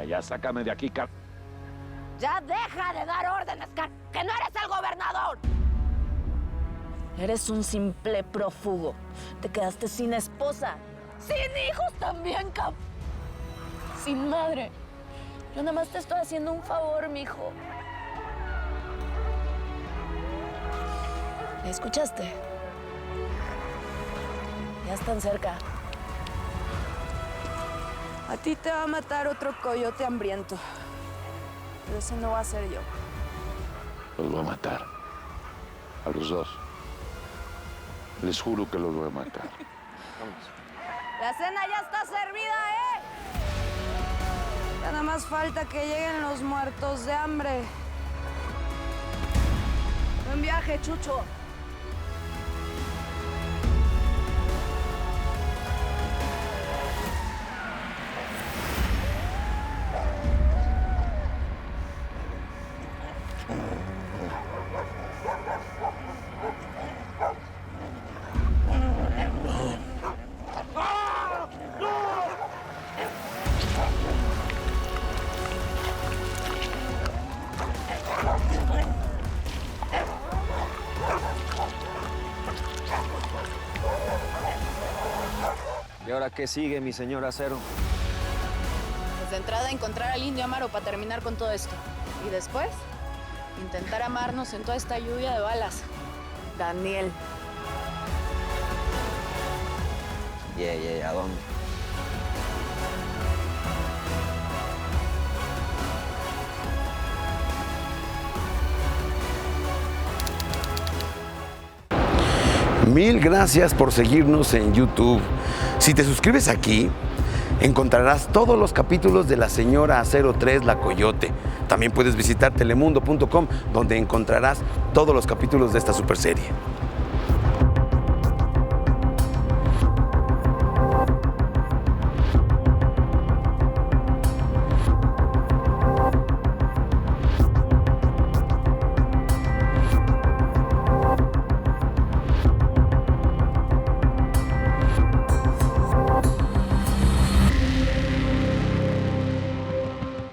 Ya, sácame de aquí, ¡Ya deja de dar órdenes, que no eres el gobernador! Eres un simple prófugo. Te quedaste sin esposa. ¡Sin hijos también, Sin madre. Yo nada más te estoy haciendo un favor, mijo. ¿Escuchaste? Ya están cerca. A ti te va a matar otro coyote hambriento. Pero ese no va a ser yo. Los voy a matar. A los dos. Les juro que los voy a matar. La cena ya está servida, ¿eh? Ya nada más falta que lleguen los muertos de hambre. Buen viaje, Chucho. ¿Y ahora qué sigue, mi señor Acero? Pues de entrada encontrar al indio Amaro para terminar con todo esto. Y después, intentar amarnos en toda esta lluvia de balas. Daniel. ¿A dónde? Mil gracias por seguirnos en YouTube. Si te suscribes aquí, encontrarás todos los capítulos de La Señora Acero 3, La Coyote. También puedes visitar telemundo.com, donde encontrarás todos los capítulos de esta superserie.